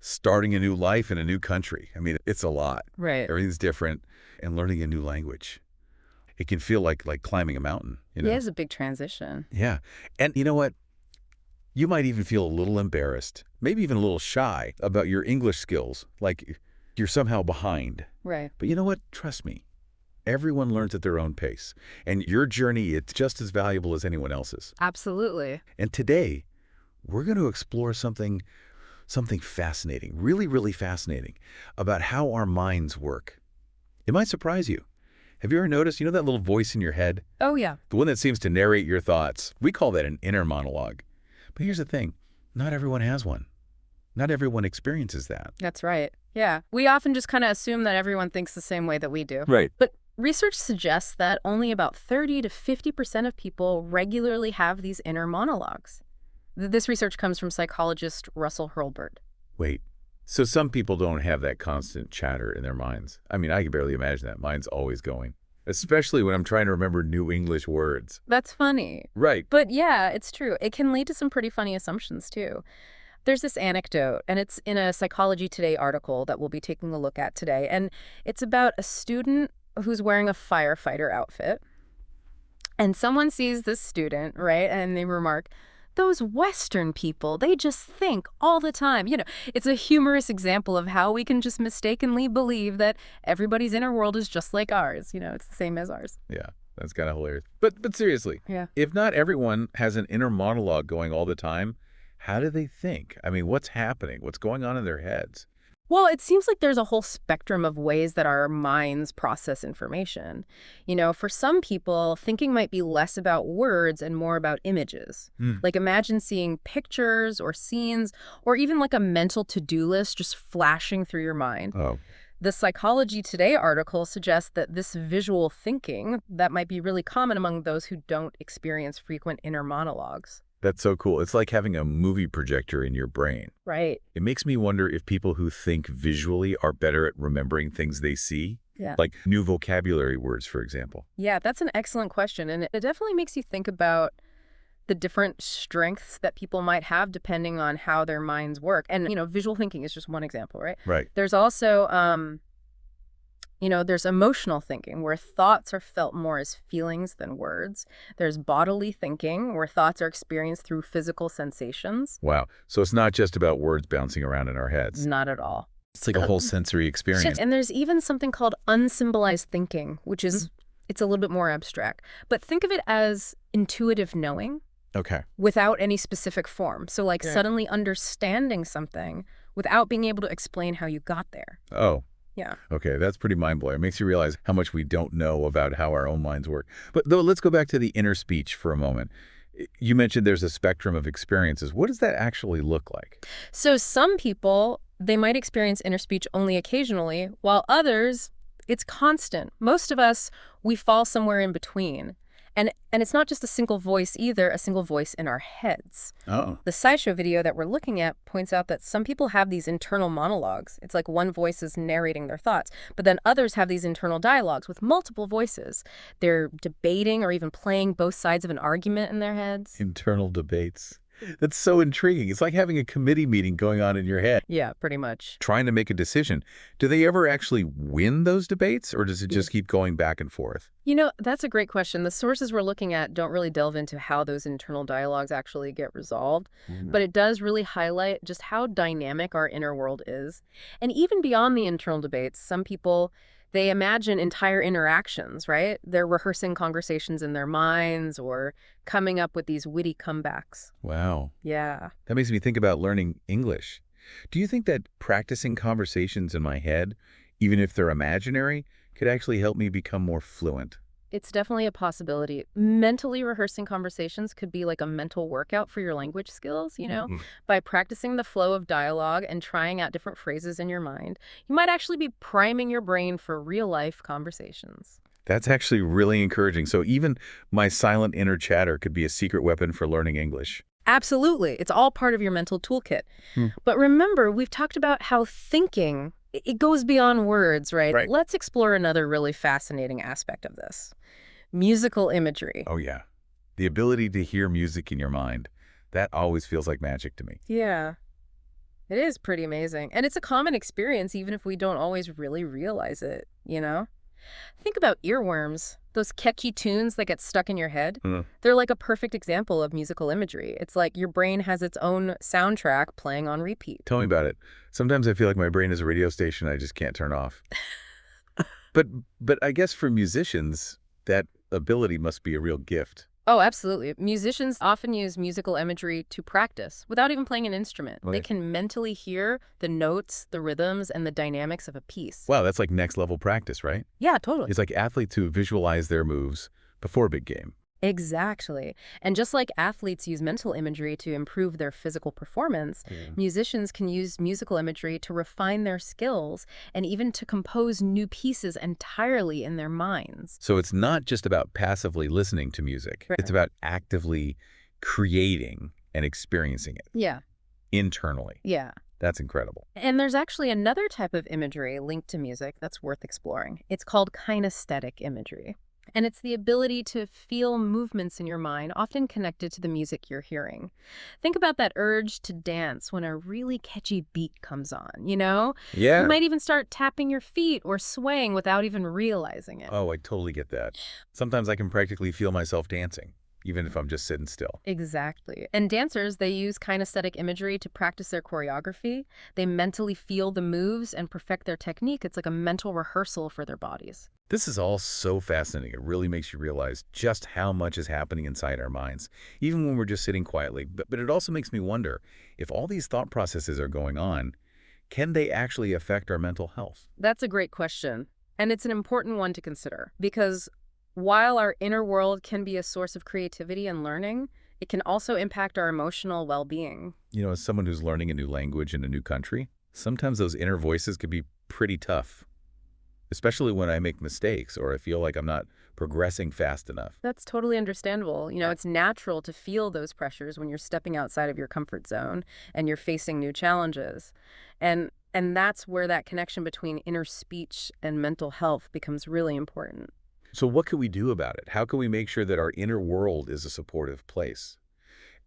starting a new life in a new country. I mean, it's a lot. Right. Everything's different, and learning a new language. It can feel like climbing a mountain, you know? Yeah, it's a big transition. Yeah. And you know what? You might even feel a little embarrassed, maybe even a little shy about your English skills, like you're somehow behind. Right. But you know what? Trust me. Everyone learns at their own pace, and your journey is just as valuable as anyone else's. Absolutely. And today, we're going to explore something fascinating, really, really fascinating, about how our minds work. It might surprise you. Have you ever noticed, that little voice in your head? Oh, yeah. The one that seems to narrate your thoughts. We call that an inner monologue. But here's the thing. Not everyone has one. Not everyone experiences that. That's right. Yeah. We often just kind of assume that everyone thinks the same way that we do. Right. But research suggests that only about 30 to 50% of people regularly have these inner monologues. This research comes from psychologist Russell Hurlburt. Wait. So some people don't have that constant chatter in their minds. I mean, I can barely imagine that. Mine's always going, especially when I'm trying to remember new English words. That's funny. Right. But yeah, it's true. It can lead to some pretty funny assumptions, too. There's this anecdote, and it's in a Psychology Today article that we'll be taking a look at today. And it's about a student who's wearing a firefighter outfit. And someone sees this student, right? And they remark, "Those Western people, they just think all the time." It's a humorous example of how we can just mistakenly believe that everybody's inner world is just like ours. It's the same as ours. Yeah, that's kind of hilarious. But seriously, Yeah. if not everyone has an inner monologue going all the time, how do they think? I mean, what's happening? What's going on in their heads? Well, it seems like there's a whole spectrum of ways that our minds process information. For some people, thinking might be less about words and more about images. Like imagine seeing pictures or scenes or even like a mental to-do list just flashing through your mind. Oh, The Psychology Today article suggests that this visual thinking, that might be really common among those who don't experience frequent inner monologues. that's so cool. It's like having a movie projector in your brain. Right. It makes me wonder if people who think visually are better at remembering things they see, Yeah. like new vocabulary words, for example. Yeah, that's an excellent question. And it definitely makes you think about the different strengths that people might have depending on how their minds work. And, visual thinking is just one example, right? Right. There's also, there's emotional thinking where thoughts are felt more as feelings than words. There's bodily thinking where thoughts are experienced through physical sensations. Wow. So it's not just about words bouncing around in our heads. Not at all. It's like a whole sensory experience. And there's even something called unsymbolized thinking, which is, it's a little bit more abstract. But think of it as intuitive knowing Okay. without any specific form. So like suddenly understanding something without being able to explain how you got there. Oh. Yeah. Okay, that's pretty mind-blowing. It makes you realize how much we don't know about how our own minds work. But though, let's go back to the inner speech for a moment. You mentioned there's a spectrum of experiences. What does that actually look like? So some people, they might experience inner speech only occasionally, while others, it's constant. Most of us, we fall somewhere in between. And it's not just a single voice either, a single voice in our heads. Oh. The SciShow video that we're looking at points out that some people have these internal monologues. It's like one voice is narrating their thoughts, but then others have these internal dialogues with multiple voices. They're debating or even playing both sides of an argument in their heads. Internal debates. That's so intriguing. It's like having a committee meeting going on in your head. Yeah, pretty much. Trying to make a decision. Do they ever actually win those debates, or does it just keep going back and forth? That's a great question. The sources we're looking at don't really delve into how those internal dialogues actually get resolved, but it does really highlight just how dynamic our inner world is. And even beyond the internal debates, some people, they imagine entire interactions, right? They're rehearsing conversations in their minds or coming up with these witty comebacks. Wow. Yeah. That makes me think about learning English. Do you think that practicing conversations in my head, even if they're imaginary, could actually help me become more fluent? It's definitely a possibility. Mentally rehearsing conversations could be like a mental workout for your language skills, By practicing the flow of dialogue and trying out different phrases in your mind, you might actually be priming your brain for real-life conversations. That's actually really encouraging. So even my silent inner chatter could be a secret weapon for learning English. Absolutely. It's all part of your mental toolkit. But remember, we've talked about how thinking, it goes beyond words, right? Right. Let's explore another really fascinating aspect of this. Musical imagery. Oh, yeah. The ability to hear music in your mind, that always feels like magic to me. Yeah. It is pretty amazing. And it's a common experience even if we don't always really realize it, you know? Think about earworms, those catchy tunes that get stuck in your head. Hmm. They're like a perfect example of musical imagery. It's like your brain has its own soundtrack playing on repeat. Tell me about it. Sometimes I feel like my brain is a radio station I just can't turn off. But but I guess for musicians, that ability must be a real gift. Oh, absolutely. Musicians often use musical imagery to practice without even playing an instrument. They Okay. can mentally hear the notes, the rhythms, and the dynamics of a piece. Wow, that's like next level practice, right? Yeah, totally. It's like athletes who visualize their moves before a big game. Exactly. And just like athletes use mental imagery to improve their physical performance, musicians can use musical imagery to refine their skills and even to compose new pieces entirely in their minds. So it's not just about passively listening to music. Right. It's about actively creating and experiencing it Yeah, internally. yeah. That's incredible. And there's actually another type of imagery linked to music that's worth exploring. It's called kinesthetic imagery. And it's the ability to feel movements in your mind, often connected to the music you're hearing. Think about that urge to dance when a really catchy beat comes on, you know? You Yeah. might even start tapping your feet or swaying without even realizing it. Oh, I totally get that. Sometimes I can practically feel myself dancing, even if I'm just sitting still. Exactly. And dancers, they use kinesthetic imagery to practice their choreography. They mentally feel the moves and perfect their technique. It's like a mental rehearsal for their bodies. This is all so fascinating. It really makes you realize just how much is happening inside our minds, even when we're just sitting quietly. But it also makes me wonder, if all these thought processes are going on, can they actually affect our mental health? That's a great question. And it's an important one to consider because while our inner world can be a source of creativity and learning, it can also impact our emotional well-being. You know, as someone who's learning a new language in a new country, sometimes those inner voices can be pretty tough, especially when I make mistakes or I feel like I'm not progressing fast enough. That's totally understandable. You know, it's natural to feel those pressures when you're stepping outside of your comfort zone and you're facing new challenges. And that's where that connection between inner speech and mental health becomes really important. So what can we do about it? How can we make sure that our inner world is a supportive place,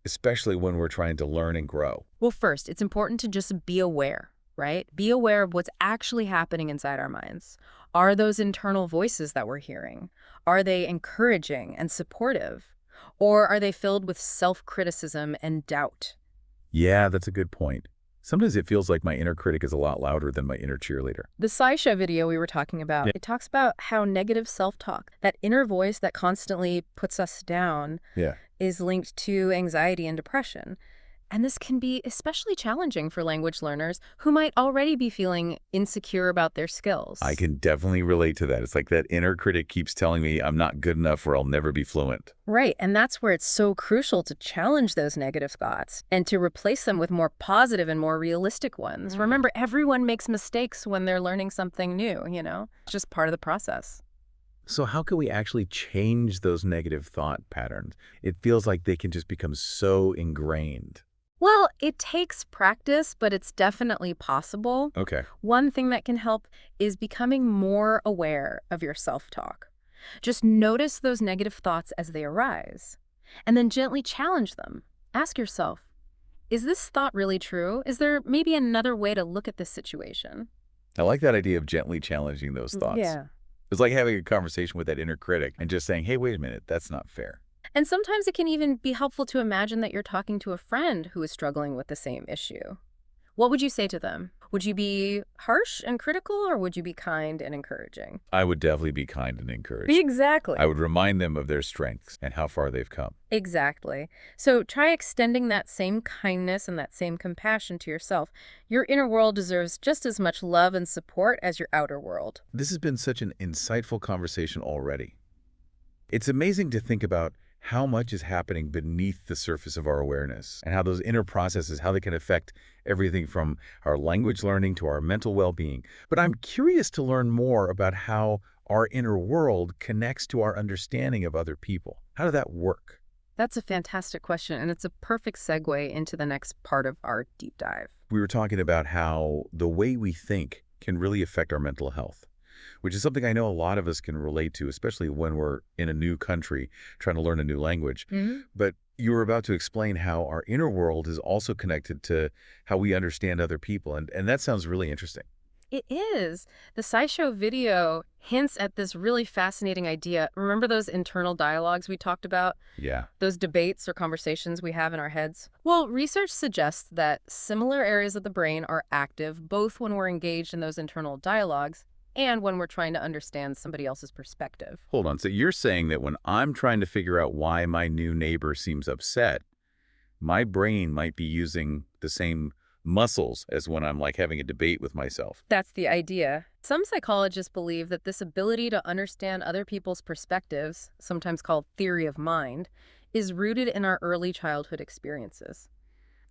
especially when we're trying to learn and grow? Well, first, it's important to just be aware, right? Be aware of what's actually happening inside our minds. Are those internal voices that we're hearing? Are they encouraging and supportive? Or are they filled with self-criticism and doubt? Yeah, that's a good point. Sometimes it feels like my inner critic is a lot louder than my inner cheerleader. The SciShow video we were talking about, Yeah. it talks about how negative self-talk, that inner voice that constantly puts us down, Yeah. is linked to anxiety and depression. And this can be especially challenging for language learners who might already be feeling insecure about their skills. I can definitely relate to that. It's like that inner critic keeps telling me I'm not good enough or I'll never be fluent. Right, and that's where it's so crucial to challenge those negative thoughts and to replace them with more positive and more realistic ones. Remember, everyone makes mistakes when they're learning something new, you know? It's just part of the process. So how can we actually change those negative thought patterns? It feels like they can just become so ingrained. Well, it takes practice, but it's definitely possible. Okay. One thing that can help is becoming more aware of your self-talk. Just notice those negative thoughts as they arise, and then gently challenge them. Ask yourself, is this thought really true? Is there maybe another way to look at this situation? I like that idea of gently challenging those thoughts. Yeah. It's like having a conversation with that inner critic and just saying, hey, wait a minute, that's not fair. And sometimes it can even be helpful to imagine that you're talking to a friend who is struggling with the same issue. What would you say to them? Would you be harsh and critical, or would you be kind and encouraging? I would definitely be kind and encouraging. Exactly. I would remind them of their strengths and how far they've come. Exactly. So try extending that same kindness and that same compassion to yourself. Your inner world deserves just as much love and support as your outer world. This has been such an insightful conversation already. It's amazing to think about how much is happening beneath the surface of our awareness and how those inner processes, how they can affect everything from our language learning to our mental well-being. But I'm curious to learn more about how our inner world connects to our understanding of other people. How does that work? That's a fantastic question, and it's a perfect segue into the next part of our deep dive. We were talking about how the way we think can really affect our mental health, which is something I know a lot of us can relate to, especially when we're in a new country trying to learn a new language. But You were about to explain how our inner world is also connected to how we understand other people, and that sounds really interesting. It is. The SciShow video hints at this really fascinating idea. Remember those internal dialogues we talked about? Yeah. Those debates or conversations we have in our heads? Well, research suggests that similar areas of the brain are active both when we're engaged in those internal dialogues and when we're trying to understand somebody else's perspective. Hold on. So you're saying that when I'm trying to figure out why my new neighbor seems upset, my brain might be using the same muscles as when I'm like having a debate with myself. That's the idea. Some psychologists believe that this ability to understand other people's perspectives, sometimes called theory of mind, is rooted in our early childhood experiences.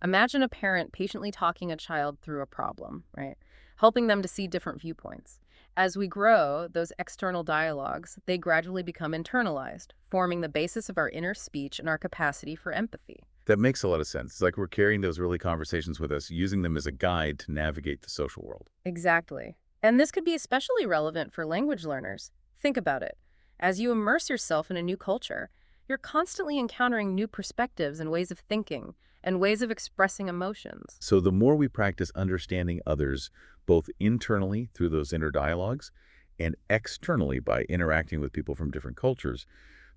Imagine a parent patiently talking a child through a problem, right? Helping them to see different viewpoints. As we grow, those external dialogues, they gradually become internalized, forming the basis of our inner speech and our capacity for empathy. That makes a lot of sense. It's like we're carrying those early conversations with us, using them as a guide to navigate the social world. Exactly. And this could be especially relevant for language learners. Think about it. As you immerse yourself in a new culture, you're constantly encountering new perspectives and ways of thinking and ways of expressing emotions. So the more we practice understanding others, both internally through those inner dialogues and externally by interacting with people from different cultures,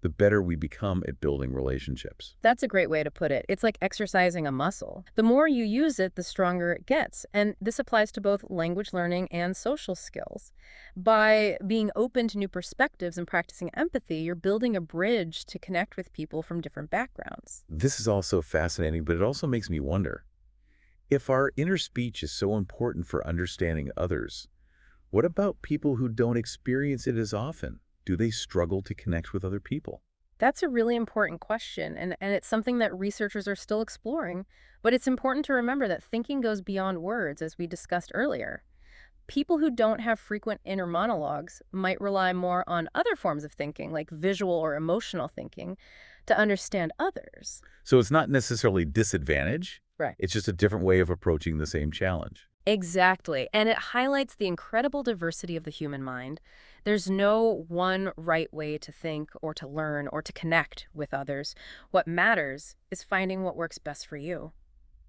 the better we become at building relationships. That's a great way to put it. It's like exercising a muscle. The more you use it, the stronger it gets. And this applies to both language learning and social skills. By being open to new perspectives and practicing empathy, you're building a bridge to connect with people from different backgrounds. This is also fascinating, but it also makes me wonder, if our inner speech is so important for understanding others, what about people who don't experience it as often? Do they struggle to connect with other people? That's a really important question, and it's something that researchers are still exploring. But it's important to remember that thinking goes beyond words, as we discussed earlier. People who don't have frequent inner monologues might rely more on other forms of thinking, like visual or emotional thinking, to understand others. So it's not necessarily disadvantage. Right. It's just a different way of approaching the same challenge. Exactly. And it highlights the incredible diversity of the human mind. There's no one right way to think or to learn or to connect with others. What matters is finding what works best for you.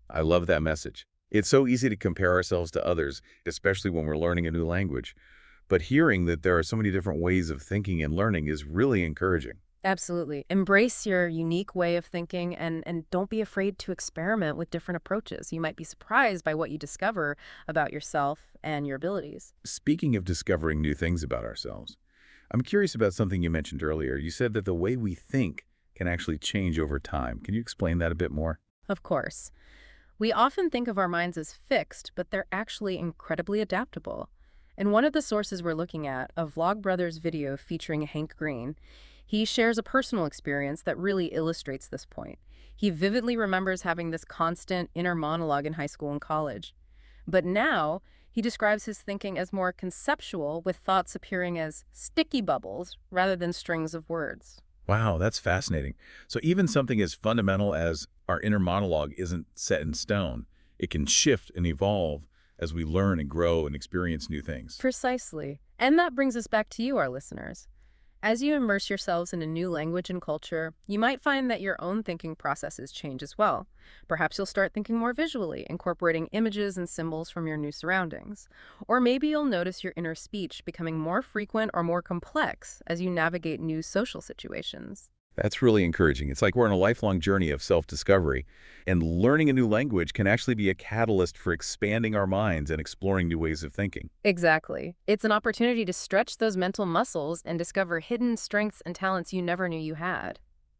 I love that message. It's so easy to compare ourselves to others, especially when we're learning a new language. But hearing that there are so many different ways of thinking and learning is really encouraging. Absolutely. Embrace your unique way of thinking and don't be afraid to experiment with different approaches. You might be surprised by what you discover about yourself and your abilities. Speaking of discovering new things about ourselves, I'm curious about something you mentioned earlier. You said that the way we think can actually change over time. Can you explain that a bit more? Of course. We often think of our minds as fixed, but they're actually incredibly adaptable. In one of the sources we're looking at, a Vlogbrothers video featuring Hank Green, he shares a personal experience that really illustrates this point. He vividly remembers having this constant inner monologue in high school and college. But now, he describes his thinking as more conceptual, with thoughts appearing as sticky bubbles rather than strings of words. Wow, that's fascinating. So even something as fundamental as our inner monologue isn't set in stone. It can shift and evolve as we learn and grow and experience new things. Precisely. And that brings us back to you, our listeners. As you immerse yourselves in a new language and culture, you might find that your own thinking processes change as well. Perhaps you'll start thinking more visually, incorporating images and symbols from your new surroundings. Or maybe you'll notice your inner speech becoming more frequent or more complex as you navigate new social situations. That's really encouraging. It's like we're on a lifelong journey of self-discovery, and learning a new language can actually be a catalyst for expanding our minds and exploring new ways of thinking. Exactly. It's an opportunity to stretch those mental muscles and discover hidden strengths and talents you never knew you had.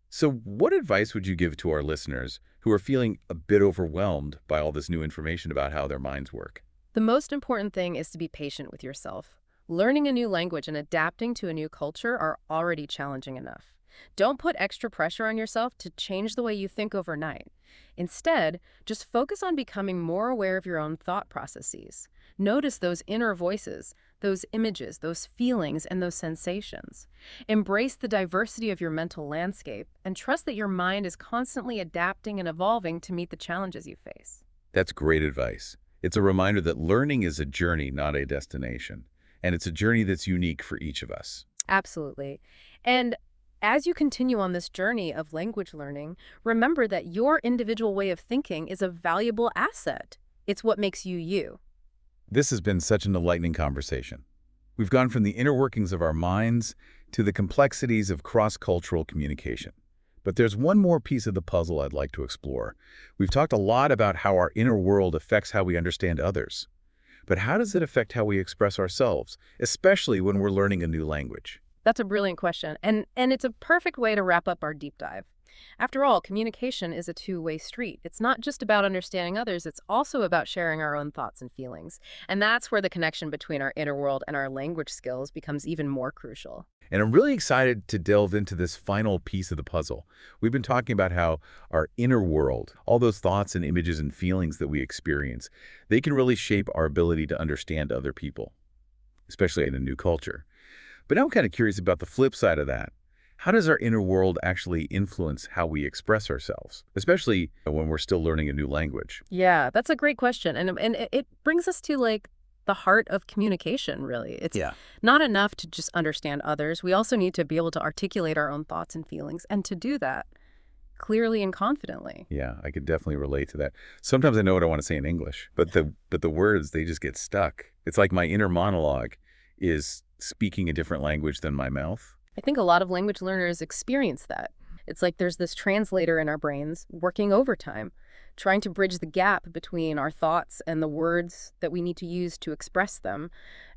So what advice would you give to our listeners who are feeling a bit overwhelmed by all this new information about how their minds work? The most important thing is to be patient with yourself. Learning a new language and adapting to a new culture are already challenging enough. Don't put extra pressure on yourself to change the way you think overnight. Instead, just focus on becoming more aware of your own thought processes. Notice those inner voices, those images, those feelings, and those sensations. Embrace the diversity of your mental landscape and trust that your mind is constantly adapting and evolving to meet the challenges you face. That's great advice. It's a reminder that learning is a journey, not a destination. And it's a journey that's unique for each of us. Absolutely. And As you continue on this journey of language learning, remember that your individual way of thinking is a valuable asset. It's what makes you you. This has been such an enlightening conversation. We've gone from the inner workings of our minds to the complexities of cross-cultural communication. But there's one more piece of the puzzle I'd like to explore. We've talked a lot about how our inner world affects how we understand others. But how does it affect how we express ourselves, especially when we're learning a new language? That's a brilliant question, and it's a perfect way to wrap up our deep dive. After all, communication is a two-way street. It's not just about understanding others, it's also about sharing our own thoughts and feelings. And that's where the connection between our inner world and our language skills becomes even more crucial. And I'm really excited to delve into this final piece of the puzzle. We've been talking about how our inner world, all those thoughts and images and feelings that we experience, they can really shape our ability to understand other people, especially in a new culture. But now I'm kind of curious about the flip side of that. How does our inner world actually influence how we express ourselves, especially when we're still learning a new language? Yeah, that's a great question. And it brings us to like the heart of communication, really. It's Yeah. not enough to just understand others. We also need to be able to articulate our own thoughts and feelings, and to do that clearly and confidently. Yeah, I could definitely relate to that. Sometimes I know what I want to say in English, but the words, they just get stuck. It's like my inner monologue is speaking a different language than my mouth. I think a lot of language learners experience that. It's like there's this translator in our brains working overtime, trying to bridge the gap between our thoughts and the words that we need to use to express them.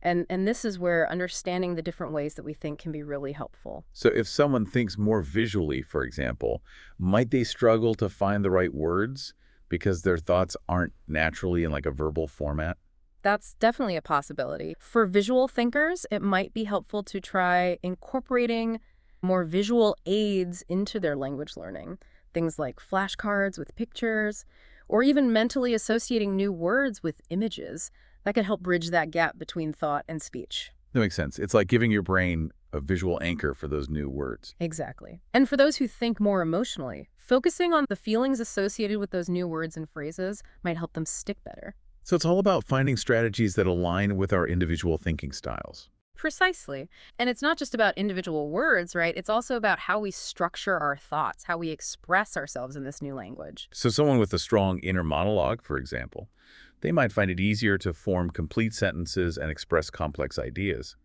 And this is where understanding the different ways that we think can be really helpful. So if someone thinks more visually, for example, might they struggle to find the right words because their thoughts aren't naturally in like a verbal format? That's definitely a possibility. For visual thinkers, it might be helpful to try incorporating more visual aids into their language learning. Things like flashcards with pictures, or even mentally associating new words with images. That could help bridge that gap between thought and speech. That makes sense. It's like giving your brain a visual anchor for those new words. Exactly. And for those who think more emotionally, focusing on the feelings associated with those new words and phrases might help them stick better. So it's all about finding strategies that align with our individual thinking styles. Precisely. And it's not just about individual words, right? It's also about how we structure our thoughts, how we express ourselves in this new language. So someone with a strong inner monologue, for example, they might find it easier to form complete sentences and express complex ideas.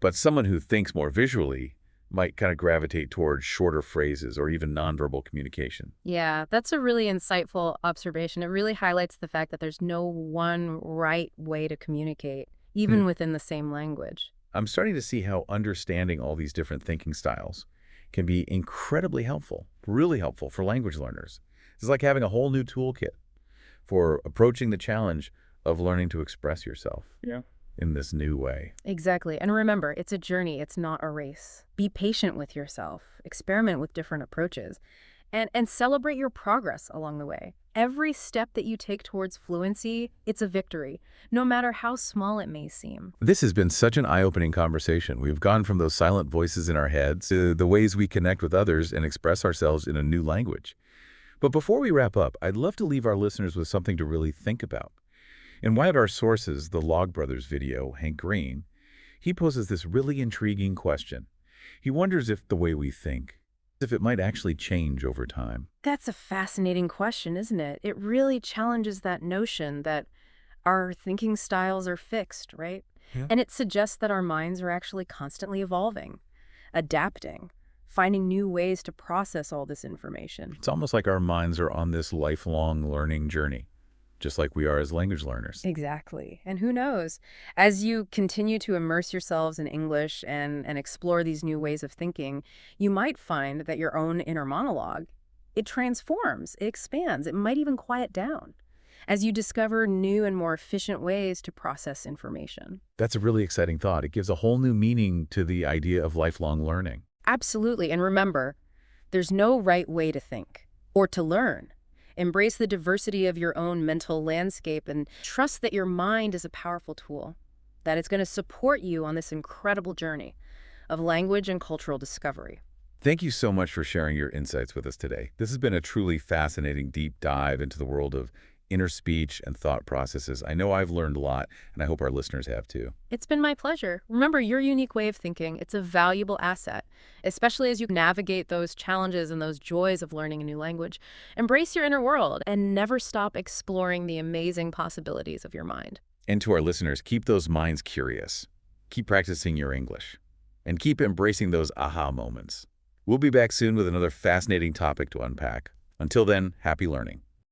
But someone who thinks more visually might kind of gravitate towards shorter phrases or even nonverbal communication. Yeah, that's a really insightful observation. It really highlights the fact that there's no one right way to communicate, even within the same language. I'm starting to see how understanding all these different thinking styles can be incredibly helpful, really helpful for language learners. It's like having a whole new toolkit for approaching the challenge of learning to express yourself in this new way. Exactly. And remember, it's a journey, it's not a race. Be patient with yourself, experiment with different approaches, and celebrate your progress along the way. Every step that you take towards fluency, it's a victory, no matter how small it may seem. This has been such an eye-opening conversation. We've gone from those silent voices in our heads to the ways we connect with others and express ourselves in a new language. But before we wrap up, I'd love to leave our listeners with something to really think about. In one of our sources, the Log Brothers video, Hank Green, he poses this really intriguing question. He wonders if the way we think, if it might actually change over time. That's a fascinating question, isn't it? It really challenges that notion that our thinking styles are fixed, right? Yeah. And it suggests that our minds are actually constantly evolving, adapting, finding new ways to process all this information. It's almost like our minds are on this lifelong learning journey, just like we are as language learners. Exactly. And who knows, as you continue to immerse yourselves in English and explore these new ways of thinking, you might find that your own inner monologue, it transforms, it expands, it might even quiet down as you discover new and more efficient ways to process information. That's a really exciting thought. It gives a whole new meaning to the idea of lifelong learning. Absolutely. And remember, there's no right way to think or to learn. Embrace the diversity of your own mental landscape and trust that your mind is a powerful tool, that it's going to support you on this incredible journey of language and cultural discovery. Thank you so much for sharing your insights with us today. This has been a truly fascinating deep dive into the world of inner speech and thought processes. I know I've learned a lot, and I hope our listeners have too. It's been my pleasure. Remember, your unique way of thinking, it's a valuable asset, especially as you navigate those challenges and those joys of learning a new language. Embrace your inner world and never stop exploring the amazing possibilities of your mind. And to our listeners, keep those minds curious. Keep practicing your English. And keep embracing those aha moments. We'll be back soon with another fascinating topic to unpack. Until then, happy learning.